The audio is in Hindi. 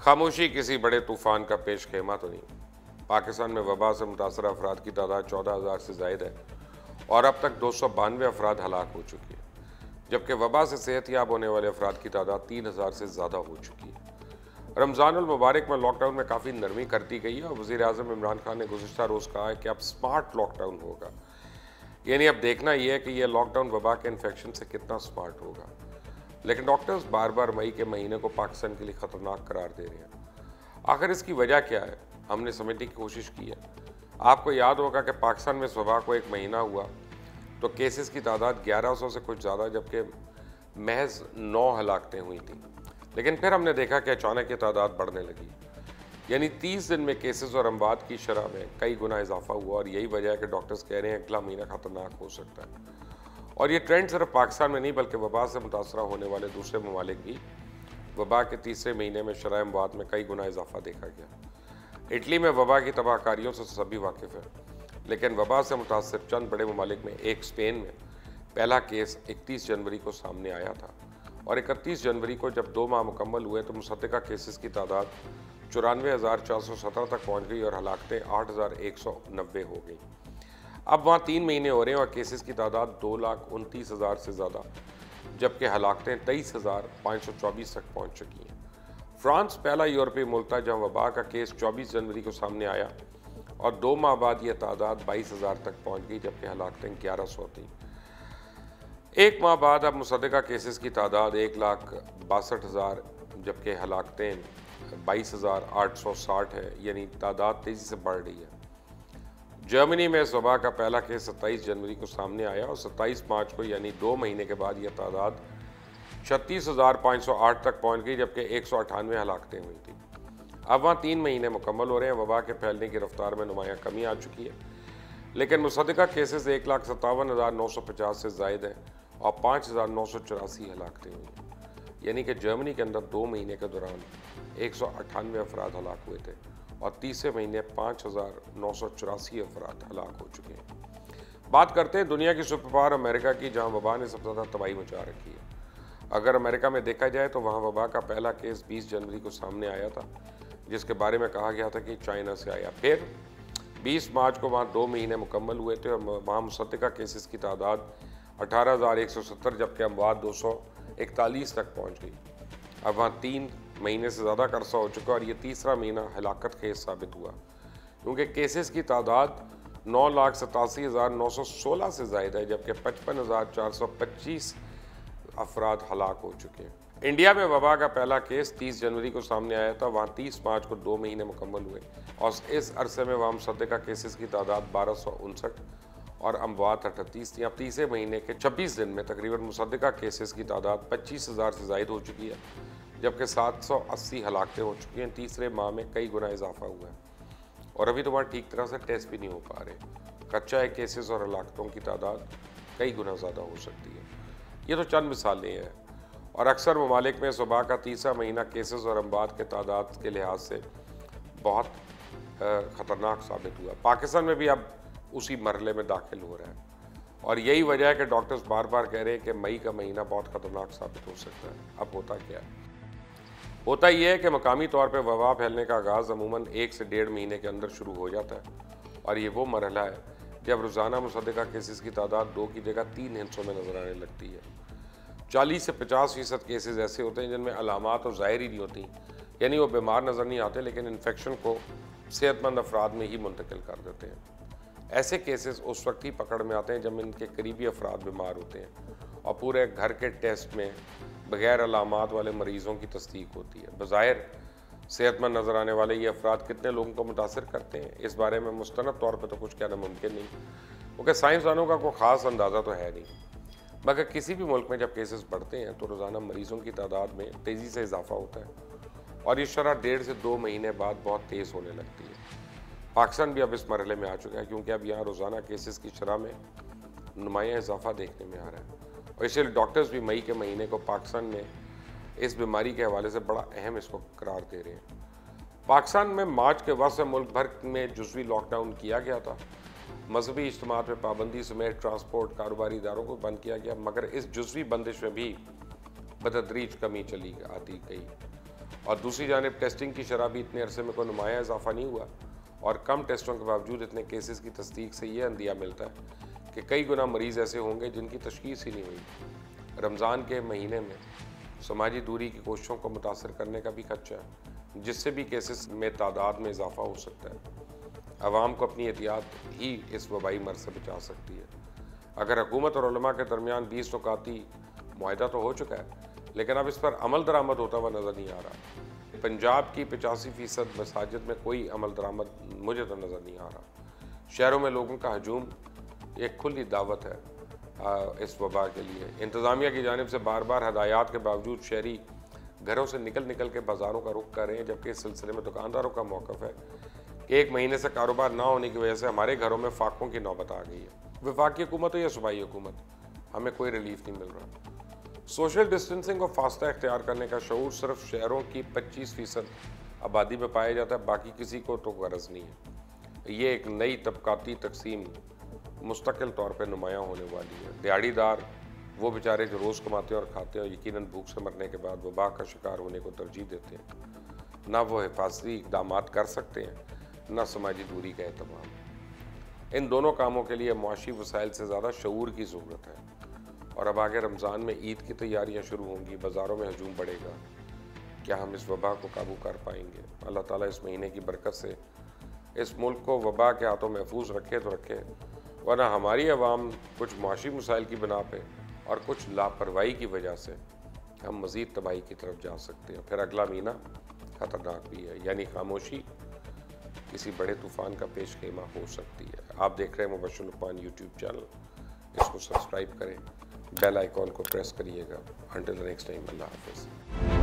खामोशी किसी बड़े तूफान का पेश खेमा तो नहीं। पाकिस्तान में वबा से मुतासर अफराद की तादाद 14,000 से ज़ायद है और अब तक 292 अफराद हलाक हो चुकी है, जबकि वबा से सेहतयाब होने वाले अफराद की तादाद 3,000 से ज़्यादा हो चुकी है। रमज़ानुल मुबारक में लॉकडाउन में काफ़ी नरमी कर दी गई है और वज़ीर-ए-आज़म इमरान खान ने गुज़िश्ता रोज़ कहा है कि अब स्मार्ट लॉकडाउन होगा, यानी अब देखना यह है कि यह लॉकडाउन वबा के इन्फेक्शन से कितना स्मार्ट होगा। लेकिन डॉक्टर्स बार बार मई के महीने को पाकिस्तान के लिए ख़तरनाक करार दे रहे हैं। आखिर इसकी वजह क्या है, हमने समझने की कोशिश की है। आपको याद होगा कि पाकिस्तान में इस वबा को एक महीना हुआ तो केसेस की तादाद 1100 से कुछ ज़्यादा, जबकि महज 9 हलाकतें हुई थी। लेकिन फिर हमने देखा कि अचानक ये तादाद बढ़ने लगी, यानी 30 दिन में केसेस और अमवात की शरह में कई गुना इजाफा हुआ। और यही वजह है कि डॉक्टर्स कह रहे हैं अगला महीना ख़तरनाक हो सकता है। और ये ट्रेंड सिर्फ पाकिस्तान में नहीं बल्कि वबा से मुतासर होने वाले दूसरे ममालिक भी वबा के तीसरे महीने में शरह अमवात में कई गुना इजाफा देखा गया। इटली में वबा की तबाहकारियों से सभी वाकिफ़ हैं, लेकिन वबा से मुतासर चंद बड़े ममालिक में एक स्पेन में पहला केस 31 जनवरी को सामने आया था और 31 जनवरी को जब 2 माह मुकम्मल हुए तो मुसद्दक़ा केसेस की तादाद 94,417 तक पहुँच गई और हलाकतें 8,190 हो गई। अब वहाँ 3 महीने हो रहे हैं और केसेस की तादाद 2,29,000 से ज़्यादा, जबकि हलाकतें 23,524 तक पहुँच चुकी हैं। फ्रांस पहला यूरोपीय मुल्क था जहाँ वबा का केस 24 जनवरी को सामने आया और 2 माह बाद यह तादाद 22,000 तक पहुँच गई, जबकि हलाकतें 1100 थी। 1 माह बाद अब मुसद्दक़ा केसेस की तादाद 1,62,000, जबकि हलाकतें 22,860 है, यानी तादाद तेज़ी से बढ़ रही है। जर्मनी में इस वबा का पहला केस 27 जनवरी को सामने आया और 27 मार्च को, यानी 2 महीने के बाद, यह तादाद 36,508 तक पहुंच गई, जबकि 198 हलाकतें हुई थी। अब वहाँ 3 महीने मुकम्मल हो रहे हैं। वबा के फैलने की रफ्तार में नुमायाँ कमी आ चुकी है, लेकिन मुसद्दक़ा केसेस 1,57,950 से ज़ायद हैं और 5,984 हलाकतें हुई हैं, यानी कि जर्मनी के अंदर 2 महीने के दौरान 198 अफराद हलाक हुए थे और तीसरे महीने 5,984 अफराद हलाक हो चुके हैं। बात करते हैं दुनिया की सुपर पावर अमेरिका की, जहां वबा ने सबसे ज़्यादा तबाही मचा रखी है। अगर अमेरिका में देखा जाए तो वहां वबा का पहला केस 20 जनवरी को सामने आया था, जिसके बारे में कहा गया था कि चाइना से आया। फिर 20 मार्च को वहाँ 2 महीने मुकम्मल हुए थे और वहाँ मुसद्दक़ा केसेस की तादाद 18,170, जबकि अमवात 241 तक पहुँच गई। अब वहाँ 3 महीने से ज़्यादा का अरसा हो चुका और ये तीसरा महीना हलाकत खेज साबित हुआ, क्योंकि केसेस की तादाद 9,87,916 से ज़ायद है, जबकि 55,425 अफराद हलाक हो चुके हैं। इंडिया में वबा का पहला केस 30 जनवरी को सामने आया था। वहाँ 30 मार्च को 2 महीने मुकम्मल हुए और इस अरसे में वहाँ मुसद्दक़ा केसेस की तादाद 1259 और अमवात 38 थी। अब तीसरे महीने के 26 दिन में तकरीबन मुसद्दक़ा केसेस की तादाद 25,000 से ज़ायद हो चुकी है, जबकि 780 हलाकतें हो चुकी हैं। तीसरे माह में कई गुना इजाफा हुआ है और अभी तो वहाँ ठीक तरह से टेस्ट भी नहीं हो पा रहे। कच्चा है केसेस और हलाकतों की तादाद कई गुना ज़्यादा हो सकती है। ये तो चंद मिसालें हैं और अक्सर ममालिक में सुबह का तीसरा महीना केसेस और अमवात के तादाद के लिहाज से बहुत ख़तरनाक साबित हुआ। पाकिस्तान में भी अब उसी मरहले में दाखिल हो रहा है और यही वजह है कि डॉक्टर्स बार बार कह रहे हैं कि मई का महीना बहुत ख़तरनाक साबित हो सकता है। अब होता क्या है? होता यह है कि मकामी तौर पर वबा फैलने का आगाज़ अमूमन 1 से 1.5 महीने के अंदर शुरू हो जाता है और ये वो मरहला है जब रोज़ाना मुसद्दक़ा केसेस की तादाद 2 की जगह 3 हिस्सों में नज़र आने लगती है। 40 से 50% केसेस ऐसे होते हैं जिनमें अलामात और ज़ाहिर ही नहीं होती, यानी वो बीमार नज़र नहीं आते लेकिन इन्फेक्शन को सेहतमंद अफराद में ही मुंतकिल कर देते हैं। ऐसे केसेस उस वक्त ही पकड़ में आते हैं जब इनके करीबी अफराद बीमार होते हैं और पूरे घर के टेस्ट में बग़ैर अलामात वाले मरीज़ों की तस्दीक होती है। बज़ाहिर सेहतमंद नज़र आने वाले ये अफराद कितने लोगों को मुतासर करते हैं, इस बारे में मुस्तनद तौर पर तो कुछ कहना मुमकिन नहीं, क्योंकि साइंसदानों का कोई ख़ास अंदाज़ा तो है नहीं। मगर किसी भी मुल्क में जब केसेस बढ़ते हैं तो रोज़ाना मरीज़ों की तादाद में तेज़ी से इजाफा होता है और ये शरह 1.5 से 2 महीने बाद बहुत तेज़ होने लगती है। पाकिस्तान भी अब इस मरहले में आ चुका है, क्योंकि अब यहाँ रोज़ाना केसेस की शरह में नुमायाँ इजाफा देखने में आ रहा है और इसलिए डॉक्टर्स भी मई के महीने को पाकिस्तान में इस बीमारी के हवाले से बड़ा अहम इसको करार दे रहे हैं। पाकिस्तान में मार्च के वक्त से मुल्क भर में जुज़वी लॉकडाउन किया गया था। मजहबी इज्तिमात में पाबंदी समेत ट्रांसपोर्ट कारोबारी इदारों को बंद किया गया, मगर इस जुज़वी बंदिश में भी बतदरीज कमी चली आती गई और दूसरी जानिब टेस्टिंग की शरह भी इतने अरसे में कोई नुमाया इजाफा नहीं हुआ और कम टेस्टों के बावजूद इतने केसेस की तस्दीक से ये अंदिया मिलता है कि कई गुना मरीज़ ऐसे होंगे जिनकी तशखीस ही नहीं हुई। रमज़ान के महीने में समाजी दूरी की कोशिशों को मुतासर करने का भी खदशा है, जिससे भी केसेस में तादाद में इजाफा हो सकता है। आवाम को अपनी एहतियात ही इस वबाई मर्ज से बचा सकती है। अगर हुकूमत और उलमा के दरमियान 20 नुकाती मुआहदा तो हो चुका है, लेकिन अब इस पर अमल दरामद होता हुआ नज़र नहीं आ रहा। पंजाब की 85% मसाजिद में कोई अमल दरामद मुझे तो नज़र नहीं आ रहा। शहरों में लोगों का हजूम एक खुली दावत है इस वबा के लिए। इंतज़ामिया की जानिब से बार बार हदायत के बावजूद शहरी घरों से निकल के बाज़ारों का रुख कर रहे हैं, जबकि इस सिलसिले में दुकानदारों का मौक़िफ़ है कि 1 महीने से कारोबार ना होने की वजह से हमारे घरों में फाकों की नौबत आ गई है। वफाकी हुकूमत हो या सूबाई हुकूमत, हमें कोई रिलीफ नहीं मिल रहा। सोशल डिस्टेंसिंग को फास्ता इख्तियार करने का शऊर सिर्फ शहरों की 25% आबादी में पाया जाता है, बाकी किसी को तो गरज नहीं है। ये एक नई तबकाती तकसीम मुस्तकिल तौर पर नुमायाँ होने वाली है। दिहाड़ीदार वो बेचारे जो रोज़ कमाते हैं और खाते हैं, यकीनन भूख से मरने के बाद वबा का शिकार होने को तरजीह देते हैं। ना वो हिफाजती इक़दाम कर सकते हैं, ना समाजी दूरी का एहतमाम। इन दोनों कामों के लिए मुआशी वसाइल से ज़्यादा शऊर की ज़रूरत है। और अब आगे रमज़ान में ईद की तैयारियां शुरू होंगी, बाज़ारों में हजूम बढ़ेगा। क्या हम इस वबा को काबू कर पाएंगे? अल्लाह ताला इस महीने की बरकत से इस मुल्क को वबा के हाथों महफूज रखे तो रखे, वरना हमारी अवाम कुछ मुआशी मसाइल की बिना पे और कुछ लापरवाही की वजह से हम मज़ीद तबाही की तरफ जा सकते हैं। फिर अगला महीना खतरनाक भी है, यानी खामोशी किसी बड़े तूफ़ान का पेश खेमा हो सकती है। आप देख रहे हैं मुबशर लुकमान यूट्यूब चैनल, इसको सब्सक्राइब करें, बेल आइकॉन को प्रेस करिएगा। अंटिल द नेक्स्ट टाइम, अल्लाह हाफ़िज़।